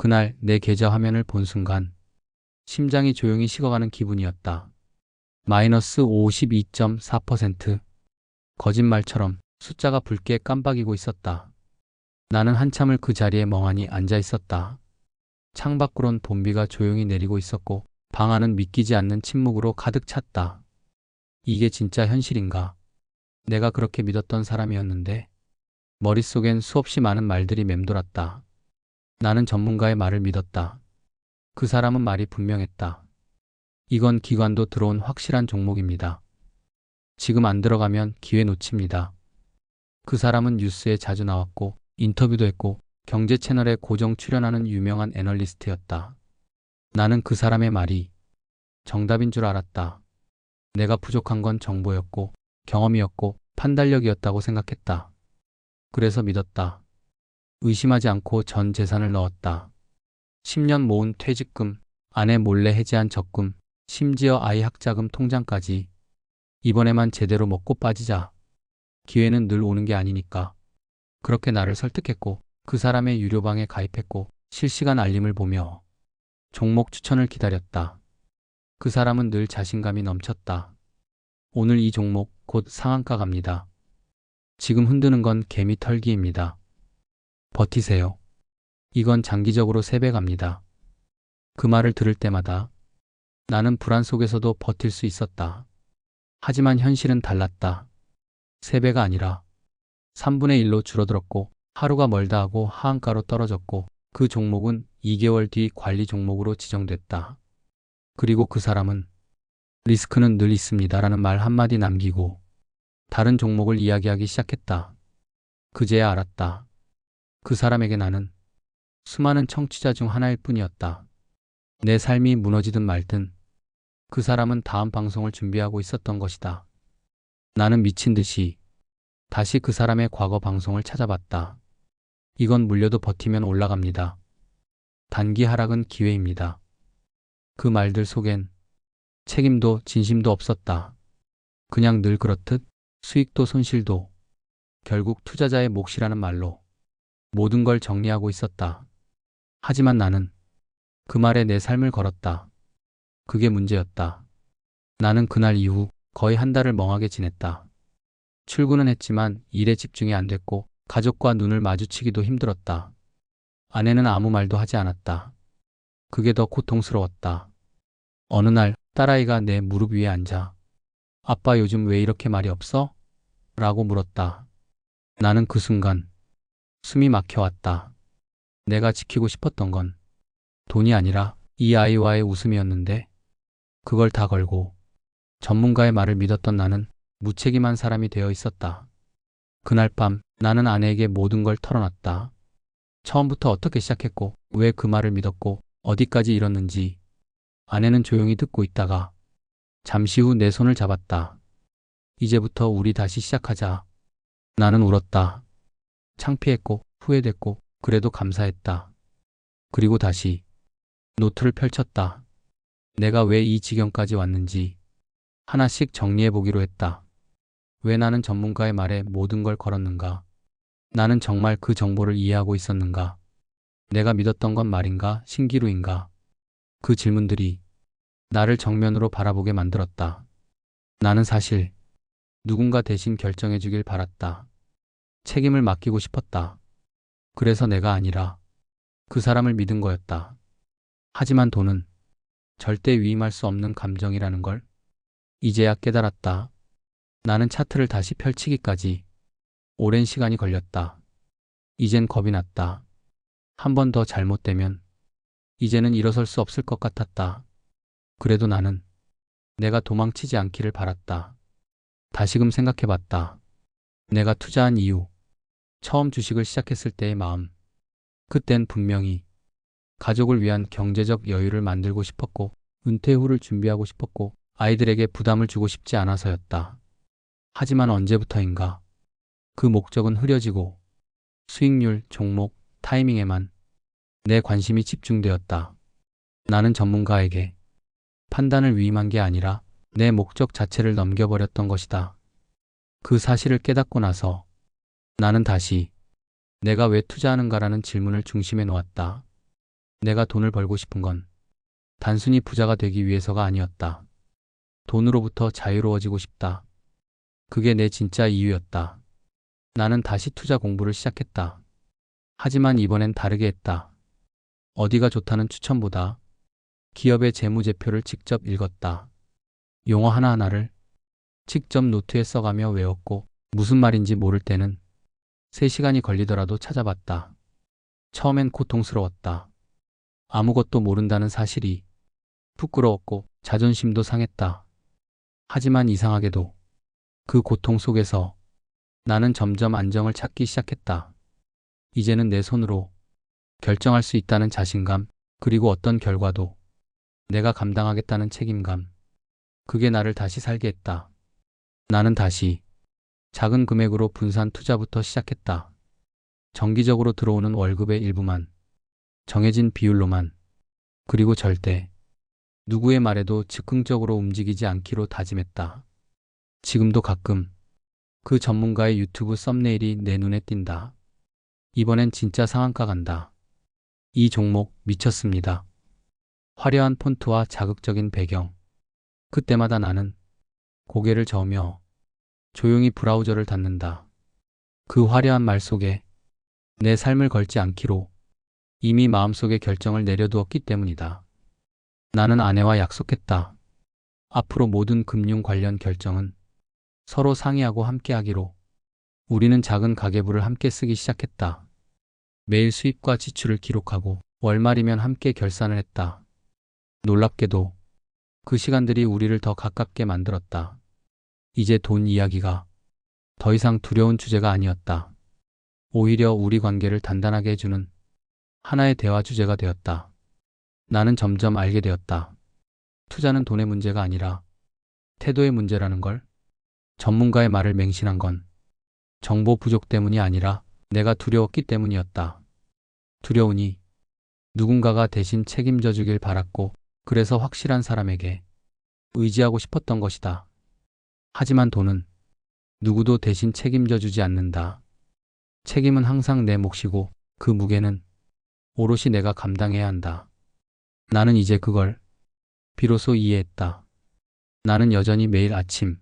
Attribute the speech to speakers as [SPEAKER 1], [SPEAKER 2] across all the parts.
[SPEAKER 1] 그날 내 계좌 화면을 본 순간 심장이 조용히 식어가는 기분이었다. 마이너스 52.4%. 거짓말처럼 숫자가 붉게 깜박이고 있었다. 나는 한참을 그 자리에 멍하니 앉아 있었다. 창밖으론 봄비가 조용히 내리고 있었고 방 안은 믿기지 않는 침묵으로 가득 찼다. 이게 진짜 현실인가? 내가 그렇게 믿었던 사람이었는데 머릿속엔 수없이 많은 말들이 맴돌았다. 나는 전문가의 말을 믿었다. 그 사람은 말이 분명했다. 이건 기관도 들어온 확실한 종목입니다. 지금 안 들어가면 기회 놓칩니다. 그 사람은 뉴스에 자주 나왔고 인터뷰도 했고 경제 채널에 고정 출연하는 유명한 애널리스트였다. 나는 그 사람의 말이 정답인 줄 알았다. 내가 부족한 건 정보였고 경험이었고 판단력이었다고 생각했다. 그래서 믿었다. 의심하지 않고 전 재산을 넣었다. 10년 모은 퇴직금, 아내 몰래 해지한 적금, 심지어 아이 학자금 통장까지. 이번에만 제대로 먹고 빠지자. 기회는 늘 오는 게 아니니까. 그렇게 나를 설득했고 그 사람의 유료방에 가입했고 실시간 알림을 보며 종목 추천을 기다렸다. 그 사람은 늘 자신감이 넘쳤다. 오늘 이 종목 곧 상한가 갑니다. 지금 흔드는 건 개미 털기입니다. 버티세요. 이건 장기적으로 3배 갑니다. 그 말을 들을 때마다 나는 불안 속에서도 버틸 수 있었다. 하지만 현실은 달랐다. 3배가 아니라 3분의 1로 줄어들었고 하루가 멀다 하고 하한가로 떨어졌고 그 종목은 2개월 뒤 관리 종목으로 지정됐다. 그리고 그 사람은 리스크는 늘 있습니다라는 말 한마디 남기고 다른 종목을 이야기하기 시작했다. 그제야 알았다. 그 사람에게 나는 수많은 청취자 중 하나일 뿐이었다. 내 삶이 무너지든 말든 그 사람은 다음 방송을 준비하고 있었던 것이다. 나는 미친 듯이 다시 그 사람의 과거 방송을 찾아봤다. 이건 물려도 버티면 올라갑니다. 단기 하락은 기회입니다. 그 말들 속엔 책임도 진심도 없었다. 그냥 늘 그렇듯 수익도 손실도 결국 투자자의 몫이라는 말로 모든 걸 정리하고 있었다. 하지만 나는 그 말에 내 삶을 걸었다. 그게 문제였다. 나는 그날 이후 거의 한 달을 멍하게 지냈다. 출근은 했지만 일에 집중이 안 됐고 가족과 눈을 마주치기도 힘들었다. 아내는 아무 말도 하지 않았다. 그게 더 고통스러웠다. 어느 날 딸아이가 내 무릎 위에 앉아 아빠 요즘 왜 이렇게 말이 없어? 라고 물었다. 나는 그 순간 숨이 막혀왔다. 내가 지키고 싶었던 건 돈이 아니라 이 아이와의 웃음이었는데 그걸 다 걸고 전문가의 말을 믿었던 나는 무책임한 사람이 되어 있었다. 그날 밤 나는 아내에게 모든 걸 털어놨다. 처음부터 어떻게 시작했고 왜 그 말을 믿었고 어디까지 이뤘는지. 아내는 조용히 듣고 있다가 잠시 후 내 손을 잡았다. 이제부터 우리 다시 시작하자. 나는 울었다. 창피했고 후회됐고 그래도 감사했다. 그리고 다시 노트를 펼쳤다. 내가 왜 이 지경까지 왔는지 하나씩 정리해보기로 했다. 왜 나는 전문가의 말에 모든 걸 걸었는가? 나는 정말 그 정보를 이해하고 있었는가? 내가 믿었던 건 말인가? 신기루인가? 그 질문들이 나를 정면으로 바라보게 만들었다. 나는 사실 누군가 대신 결정해주길 바랐다. 책임을 맡기고 싶었다. 그래서 내가 아니라 그 사람을 믿은 거였다. 하지만 돈은 절대 위임할 수 없는 감정이라는 걸 이제야 깨달았다. 나는 차트를 다시 펼치기까지 오랜 시간이 걸렸다. 이젠 겁이 났다. 한 번 더 잘못되면 이제는 일어설 수 없을 것 같았다. 그래도 나는 내가 도망치지 않기를 바랐다. 다시금 생각해봤다. 내가 투자한 이유, 처음 주식을 시작했을 때의 마음. 그땐 분명히 가족을 위한 경제적 여유를 만들고 싶었고 은퇴 후를 준비하고 싶었고 아이들에게 부담을 주고 싶지 않아서였다. 하지만 언제부터인가 그 목적은 흐려지고 수익률, 종목, 타이밍에만 내 관심이 집중되었다. 나는 전문가에게 판단을 위임한 게 아니라 내 목적 자체를 넘겨버렸던 것이다. 그 사실을 깨닫고 나서 나는 다시 내가 왜 투자하는가라는 질문을 중심에 놓았다. 내가 돈을 벌고 싶은 건 단순히 부자가 되기 위해서가 아니었다. 돈으로부터 자유로워지고 싶다. 그게 내 진짜 이유였다. 나는 다시 투자 공부를 시작했다. 하지만 이번엔 다르게 했다. 어디가 좋다는 추천보다 기업의 재무제표를 직접 읽었다. 용어 하나하나를 직접 노트에 써가며 외웠고 무슨 말인지 모를 때는 3시간이 걸리더라도 찾아봤다. 처음엔 고통스러웠다. 아무것도 모른다는 사실이 부끄러웠고 자존심도 상했다. 하지만 이상하게도 그 고통 속에서 나는 점점 안정을 찾기 시작했다. 이제는 내 손으로 결정할 수 있다는 자신감, 그리고 어떤 결과도 내가 감당하겠다는 책임감. 그게 나를 다시 살게 했다. 나는 다시 작은 금액으로 분산 투자부터 시작했다. 정기적으로 들어오는 월급의 일부만, 정해진 비율로만, 그리고 절대 누구의 말에도 즉흥적으로 움직이지 않기로 다짐했다. 지금도 가끔 그 전문가의 유튜브 썸네일이 내 눈에 띈다. 이번엔 진짜 상한가 간다. 이 종목 미쳤습니다. 화려한 폰트와 자극적인 배경. 그때마다 나는 고개를 저으며 조용히 브라우저를 닫는다. 그 화려한 말 속에 내 삶을 걸지 않기로 이미 마음속에 결정을 내려두었기 때문이다. 나는 아내와 약속했다. 앞으로 모든 금융 관련 결정은 서로 상의하고 함께 하기로. 우리는 작은 가계부를 함께 쓰기 시작했다. 매일 수입과 지출을 기록하고 월말이면 함께 결산을 했다. 놀랍게도 그 시간들이 우리를 더 가깝게 만들었다. 이제 돈 이야기가 더 이상 두려운 주제가 아니었다. 오히려 우리 관계를 단단하게 해주는 하나의 대화 주제가 되었다. 나는 점점 알게 되었다. 투자는 돈의 문제가 아니라 태도의 문제라는 걸. 전문가의 말을 맹신한 건 정보 부족 때문이 아니라 내가 두려웠기 때문이었다. 두려우니 누군가가 대신 책임져 주길 바랐고, 그래서 확실한 사람에게 의지하고 싶었던 것이다. 하지만 돈은 누구도 대신 책임져 주지 않는다. 책임은 항상 내 몫이고 그 무게는 오롯이 내가 감당해야 한다. 나는 이제 그걸 비로소 이해했다. 나는 여전히 매일 아침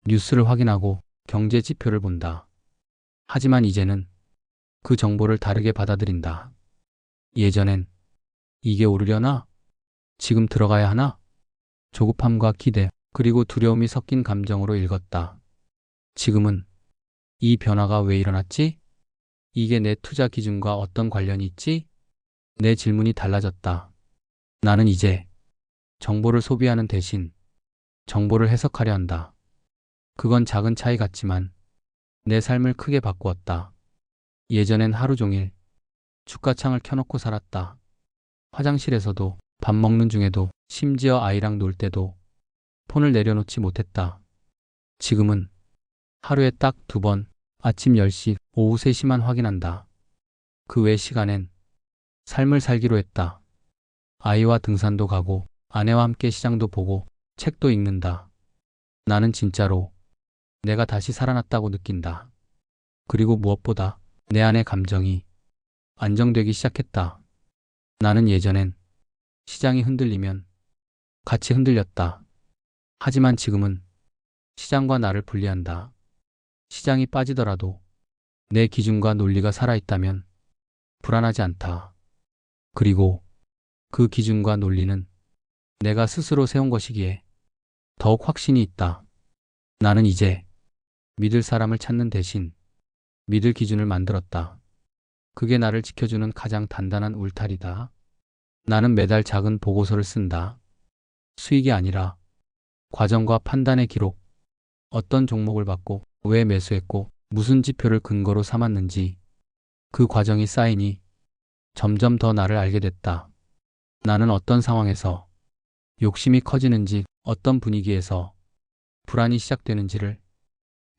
[SPEAKER 1] 뉴스를 확인하고 경제 지표를 본다. 하지만 이제는 그 정보를 다르게 받아들인다. 예전엔 이게 오르려나? 지금 들어가야 하나? 조급함과 기대, 그리고 두려움이 섞인 감정으로 읽었다. 지금은 이 변화가 왜 일어났지? 이게 내 투자 기준과 어떤 관련이 있지? 내 질문이 달라졌다. 나는 이제 정보를 소비하는 대신 정보를 해석하려 한다. 그건 작은 차이 같지만 내 삶을 크게 바꾸었다. 예전엔 하루 종일 주가창을 켜놓고 살았다. 화장실에서도, 밥 먹는 중에도, 심지어 아이랑 놀 때도 폰을 내려놓지 못했다. 지금은 하루에 딱 2번, 아침 10시, 오후 3시만 확인한다. 그 외 시간엔 삶을 살기로 했다. 아이와 등산도 가고, 아내와 함께 시장도 보고, 책도 읽는다. 나는 진짜로 내가 다시 살아났다고 느낀다. 그리고 무엇보다 내 안의 감정이 안정되기 시작했다. 나는 예전엔 시장이 흔들리면 같이 흔들렸다. 하지만 지금은 시장과 나를 분리한다. 시장이 빠지더라도 내 기준과 논리가 살아있다면 불안하지 않다. 그리고 그 기준과 논리는 내가 스스로 세운 것이기에 더욱 확신이 있다. 나는 이제 믿을 사람을 찾는 대신 믿을 기준을 만들었다. 그게 나를 지켜주는 가장 단단한 울타리다. 나는 매달 작은 보고서를 쓴다. 수익이 아니라 과정과 판단의 기록. 어떤 종목을 받고, 왜 매수했고, 무슨 지표를 근거로 삼았는지. 그 과정이 쌓이니 점점 더 나를 알게 됐다. 나는 어떤 상황에서 욕심이 커지는지, 어떤 분위기에서 불안이 시작되는지를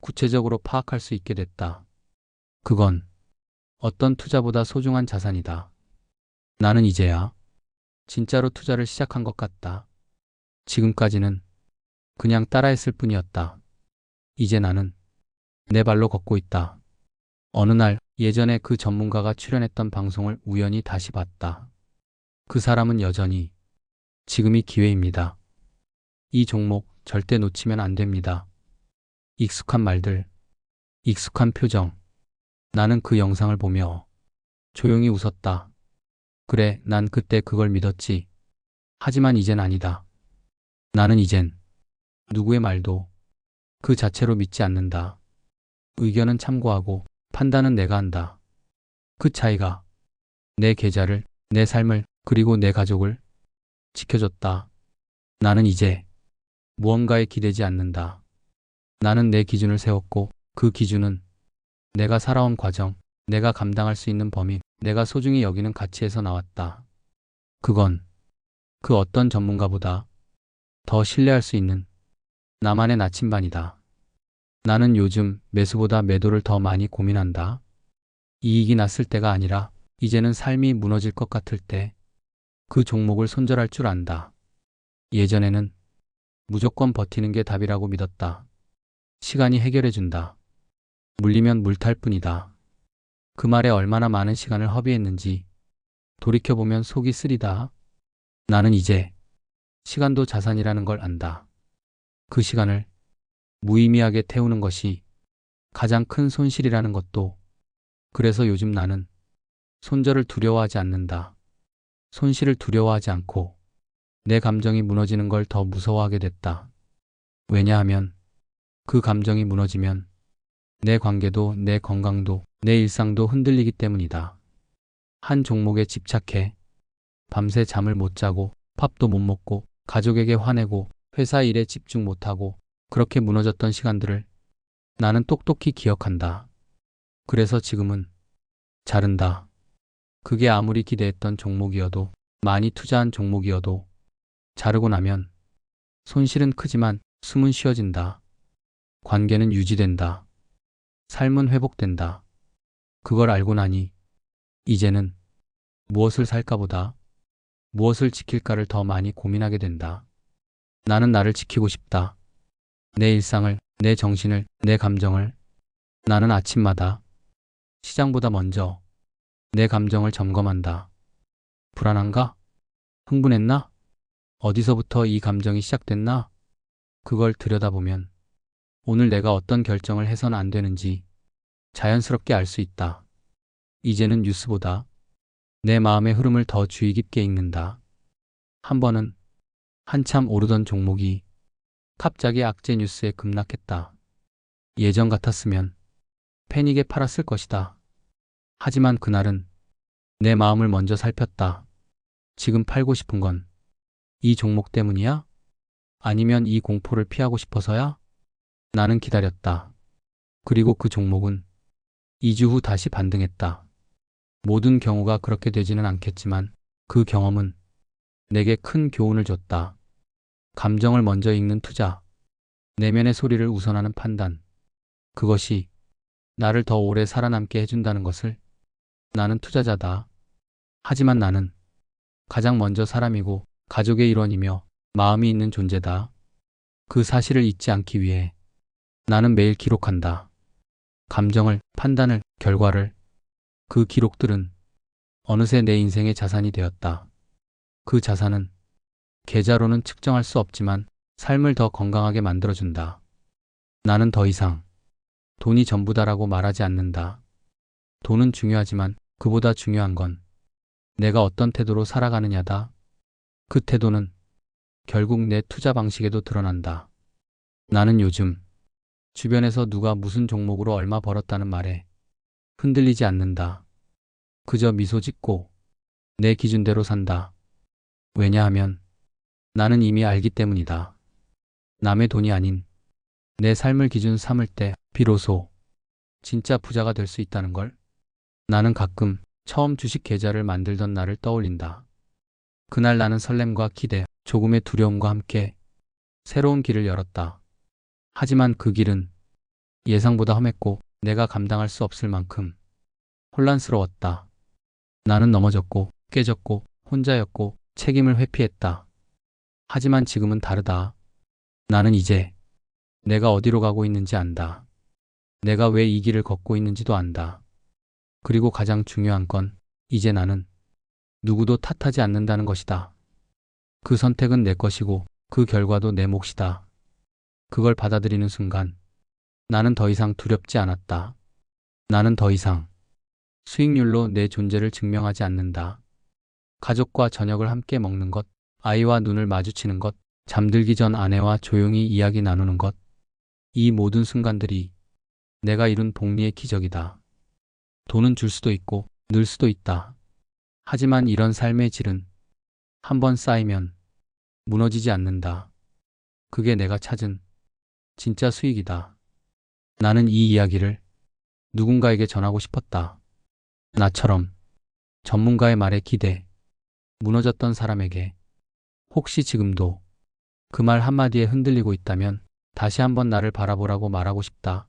[SPEAKER 1] 구체적으로 파악할 수 있게 됐다. 그건 어떤 투자보다 소중한 자산이다. 나는 이제야 진짜로 투자를 시작한 것 같다. 지금까지는 그냥 따라했을 뿐이었다. 이제 나는 내 발로 걷고 있다. 어느 날 예전에 그 전문가가 출연했던 방송을 우연히 다시 봤다. 그 사람은 여전히 지금이 기회입니다. 이 종목 절대 놓치면 안 됩니다. 익숙한 말들, 익숙한 표정. 나는 그 영상을 보며 조용히 웃었다. 그래, 난 그때 그걸 믿었지. 하지만 이젠 아니다. 나는 이젠 누구의 말도 그 자체로 믿지 않는다. 의견은 참고하고 판단은 내가 한다. 그 차이가 내 계좌를, 내 삶을, 그리고 내 가족을 지켜줬다. 나는 이제 무언가에 기대지 않는다. 나는 내 기준을 세웠고 그 기준은 내가 살아온 과정, 내가 감당할 수 있는 범위, 내가 소중히 여기는 가치에서 나왔다. 그건 그 어떤 전문가보다 더 신뢰할 수 있는 나만의 나침반이다. 나는 요즘 매수보다 매도를 더 많이 고민한다. 이익이 났을 때가 아니라 이제는 삶이 무너질 것 같을 때 그 종목을 손절할 줄 안다. 예전에는 무조건 버티는 게 답이라고 믿었다. 시간이 해결해준다. 물리면 물탈 뿐이다. 그 말에 얼마나 많은 시간을 허비했는지 돌이켜보면 속이 쓰리다. 나는 이제 시간도 자산이라는 걸 안다. 그 시간을 무의미하게 태우는 것이 가장 큰 손실이라는 것도. 그래서 요즘 나는 손절을 두려워하지 않는다. 손실을 두려워하지 않고 내 감정이 무너지는 걸 더 무서워하게 됐다. 왜냐하면 그 감정이 무너지면 내 관계도, 내 건강도, 내 일상도 흔들리기 때문이다. 한 종목에 집착해 밤새 잠을 못 자고 밥도 못 먹고 가족에게 화내고 회사 일에 집중 못하고 그렇게 무너졌던 시간들을 나는 똑똑히 기억한다. 그래서 지금은 자른다. 그게 아무리 기대했던 종목이어도, 많이 투자한 종목이어도 자르고 나면 손실은 크지만 숨은 쉬어진다. 관계는 유지된다. 삶은 회복된다. 그걸 알고 나니 이제는 무엇을 살까보다 무엇을 지킬까를 더 많이 고민하게 된다. 나는 나를 지키고 싶다. 내 일상을, 내 정신을, 내 감정을. 나는 아침마다 시장보다 먼저 내 감정을 점검한다. 불안한가? 흥분했나? 어디서부터 이 감정이 시작됐나? 그걸 들여다보면 오늘 내가 어떤 결정을 해서는 안 되는지 자연스럽게 알 수 있다. 이제는 뉴스보다 내 마음의 흐름을 더 주의 깊게 읽는다. 한 번은 한참 오르던 종목이 갑자기 악재 뉴스에 급락했다. 예전 같았으면 패닉에 팔았을 것이다. 하지만 그날은 내 마음을 먼저 살폈다. 지금 팔고 싶은 건 이 종목 때문이야? 아니면 이 공포를 피하고 싶어서야? 나는 기다렸다. 그리고 그 종목은 2주 후 다시 반등했다. 모든 경우가 그렇게 되지는 않겠지만 그 경험은 내게 큰 교훈을 줬다. 감정을 먼저 읽는 투자, 내면의 소리를 우선하는 판단. 그것이 나를 더 오래 살아남게 해준다는 것을. 나는 투자자다. 하지만 나는 가장 먼저 사람이고 가족의 일원이며 마음이 있는 존재다. 그 사실을 잊지 않기 위해 나는 매일 기록한다. 감정을, 판단을, 결과를. 그 기록들은 어느새 내 인생의 자산이 되었다. 그 자산은 계좌로는 측정할 수 없지만 삶을 더 건강하게 만들어준다. 나는 더 이상 돈이 전부다라고 말하지 않는다. 돈은 중요하지만 그보다 중요한 건 내가 어떤 태도로 살아가느냐다. 그 태도는 결국 내 투자 방식에도 드러난다. 나는 요즘 주변에서 누가 무슨 종목으로 얼마 벌었다는 말에 흔들리지 않는다. 그저 미소 짓고 내 기준대로 산다. 왜냐하면 나는 이미 알기 때문이다. 남의 돈이 아닌 내 삶을 기준 삼을 때 비로소 진짜 부자가 될 수 있다는 걸. 나는 가끔 처음 주식 계좌를 만들던 날을 떠올린다. 그날 나는 설렘과 기대, 조금의 두려움과 함께 새로운 길을 열었다. 하지만 그 길은 예상보다 험했고 내가 감당할 수 없을 만큼 혼란스러웠다. 나는 넘어졌고 깨졌고 혼자였고 책임을 회피했다. 하지만 지금은 다르다. 나는 이제 내가 어디로 가고 있는지 안다. 내가 왜 이 길을 걷고 있는지도 안다. 그리고 가장 중요한 건 이제 나는 누구도 탓하지 않는다는 것이다. 그 선택은 내 것이고 그 결과도 내 몫이다. 그걸 받아들이는 순간 나는 더 이상 두렵지 않았다. 나는 더 이상 수익률로 내 존재를 증명하지 않는다. 가족과 저녁을 함께 먹는 것, 아이와 눈을 마주치는 것, 잠들기 전 아내와 조용히 이야기 나누는 것. 이 모든 순간들이 내가 이룬 복리의 기적이다. 돈은 줄 수도 있고 늘 수도 있다. 하지만 이런 삶의 질은 한번 쌓이면 무너지지 않는다. 그게 내가 찾은 진짜 수익이다. 나는 이 이야기를 누군가에게 전하고 싶었다. 나처럼 전문가의 말에 기대 무너졌던 사람에게 혹시 지금도 그 말 한마디에 흔들리고 있다면 다시 한번 나를 바라보라고 말하고 싶다.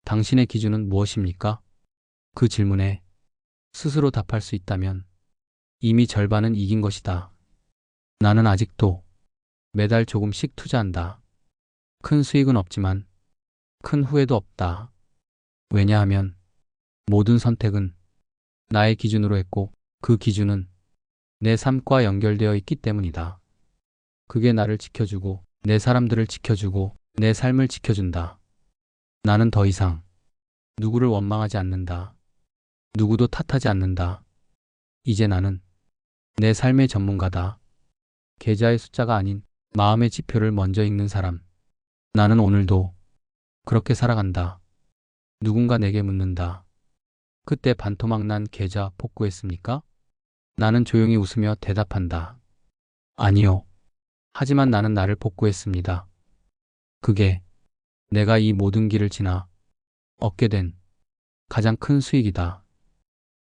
[SPEAKER 1] 당신의 기준은 무엇입니까? 그 질문에 스스로 답할 수 있다면 이미 절반은 이긴 것이다. 나는 아직도 매달 조금씩 투자한다. 큰 수익은 없지만 큰 후회도 없다. 왜냐하면 모든 선택은 나의 기준으로 했고 그 기준은 내 삶과 연결되어 있기 때문이다. 그게 나를 지켜주고 내 사람들을 지켜주고 내 삶을 지켜준다. 나는 더 이상 누구를 원망하지 않는다. 누구도 탓하지 않는다. 이제 나는 내 삶의 전문가다. 계좌의 숫자가 아닌 마음의 지표를 먼저 읽는 사람. 나는 오늘도 그렇게 살아간다. 누군가 내게 묻는다. 그때 반토막 난 계좌 복구했습니까? 나는 조용히 웃으며 대답한다. 아니요. 하지만 나는 나를 복구했습니다. 그게 내가 이 모든 길을 지나 얻게 된 가장 큰 수익이다.